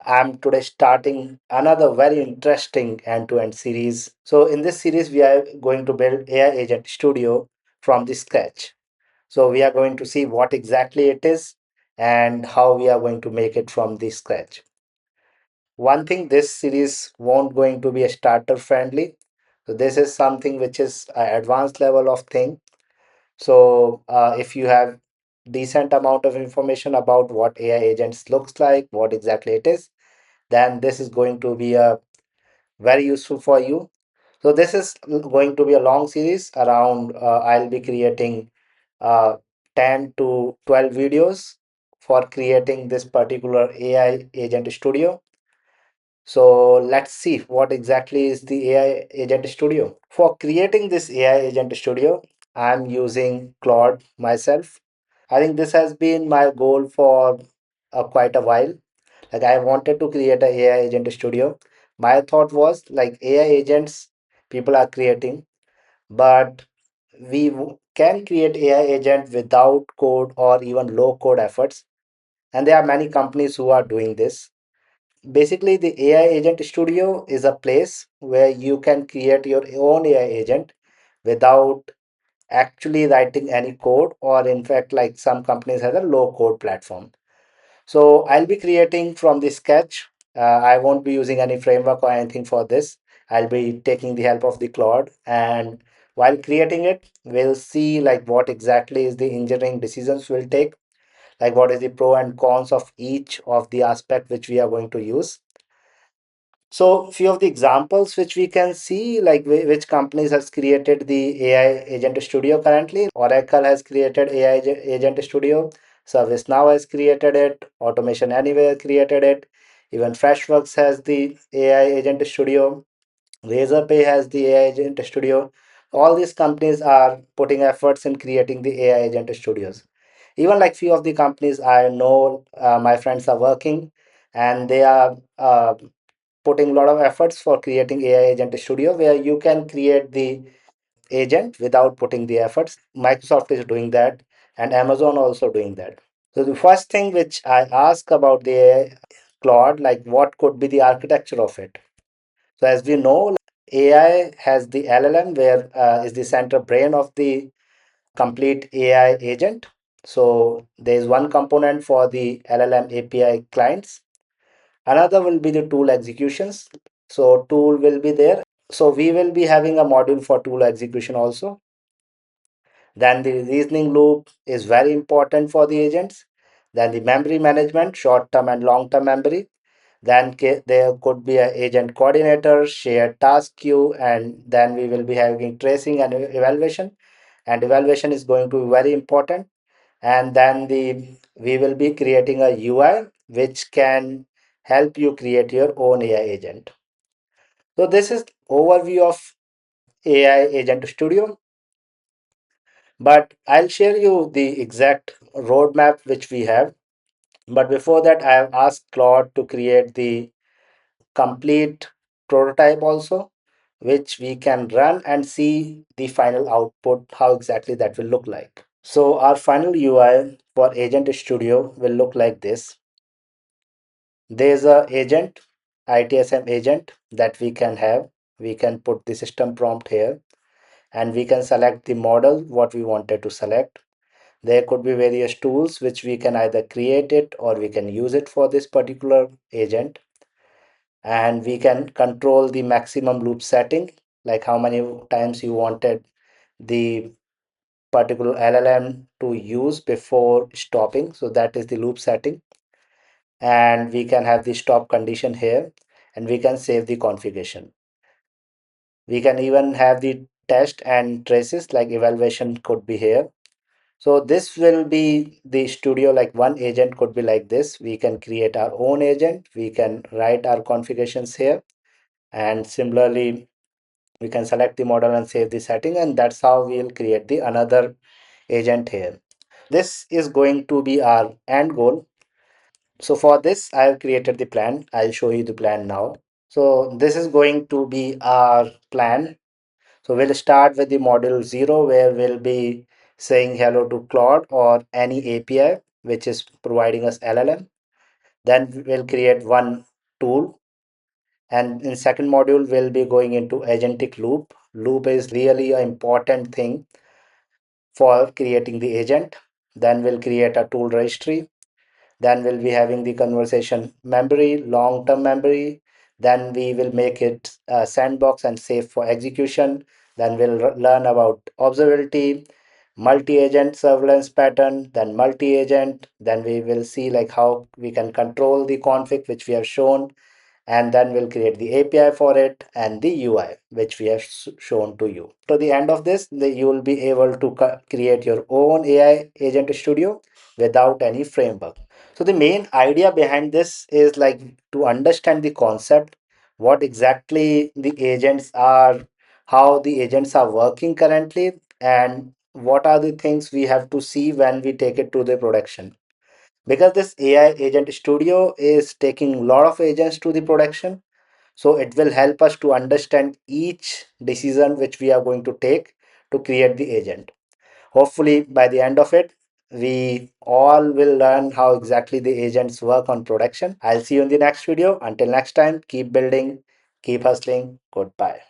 I'm today starting another very interesting end-to-end series. So in this series, we are going to build AI Agent Studio from the scratch. So we are going to see what exactly it is and how we are going to make it from the scratch. One thing, this series won't going to be a starter friendly. So this is something which is an advanced level of thing. So if you have decent amount of information about what AI agents looks like, what exactly it is, then this is going to be a very useful for you. So this is going to be a long series around I'll be creating 10 to 12 videos for creating this particular AI agent studio. So let's see what exactly is the AI agent studio. For creating this AI agent studio, I'm using Claude myself. I think this has been my goal for quite a while. Like I wanted to create a AI agent studio. My thought was like AI agents people are creating, but can create AI agent without code or even low code efforts. And there are many companies who are doing this. Basically, the AI agent studio is a place where you can create your own AI agent without actually writing any code, or in fact, like some companies have a low code platform. So I'll be creating from the sketch. I won't be using any framework or anything for this. I'll be taking the help of the Claude, and while creating it, we'll see like what exactly is the engineering decisions we'll take, like what is the pro and cons of each of the aspect which we are going to use. So few of the examples which we can see, like which companies has created the AI Agent Studio currently. Oracle has created AI Agent Studio. ServiceNow has created it. Automation Anywhere created it. Even Freshworks has the AI Agent Studio. Razorpay has the AI Agent Studio. All these companies are putting efforts in creating the AI Agent Studios. Even like few of the companies I know, my friends are working, and they are putting a lot of efforts for creating AI Agent Studio where you can create the agent without putting the efforts. Microsoft is doing that, and Amazon also doing that. So the first thing which I ask about the AI Claude, like what could be the architecture of it? So as we know, AI has the LLM where is the center brain of the complete AI agent. So there is one component for the LLM API clients. Another will be the tool executions. So tool will be there. So we will be having a module for tool execution also. Then the reasoning loop is very important for the agents. Then the memory management, short term and long term memory. Then there could be an agent coordinator, shared task queue, and then we will be having tracing and evaluation. And evaluation is going to be very important. And then we will be creating a UI which can help you create your own AI agent. So this is overview of AI Agent Studio, but I'll share you the exact roadmap which we have. But before that, I have asked Claude to create the complete prototype also, which we can run and see the final output, how exactly that will look like. So our final UI for Agent Studio will look like this. There's a agent, ITSM agent that we can have. We can put the system prompt here, and we can select the model what we wanted to select. There could be various tools which we can either create it or we can use it for this particular agent. And we can control the maximum loop setting, like how many times you wanted the particular LLM to use before stopping. So that is the loop setting. And we can have the stop condition here, and we can save the configuration. We can even have the test and traces, like evaluation could be here. So this will be the studio, like one agent could be like this. We can create our own agent. We can write our configurations here. And similarly, we can select the model and save the setting. And that's how we'll create the another agent here. This is going to be our end goal. So for this, I have created the plan. I'll show you the plan now. So this is going to be our plan. So we'll start with the module 0 where we'll be saying hello to Claude or any API which is providing us LLM. Then we'll create one tool. And in second module, we'll be going into agentic loop. Loop is really an important thing for creating the agent. Then we'll create a tool registry. Then we'll be having the conversation memory, long-term memory. Then we will make it a sandbox and safe for execution. Then we'll learn about observability, multi-agent surveillance pattern, then multi-agent. Then we will see like how we can control the config, which we have shown, and then we'll create the API for it and the UI, which we have shown to you. To the end of this, you will be able to create your own AI agent studio without any framework. So the main idea behind this is like to understand the concept, what exactly the agents are, how the agents are working currently, and what are the things we have to see when we take it to the production. Because this AI agent studio is taking a lot of agents to the production, so it will help us to understand each decision which we are going to take to create the agent. Hopefully, by the end of it, we all will learn how exactly the agents work on production. I'll see you in the next video. Until next time, keep building, keep hustling. Goodbye.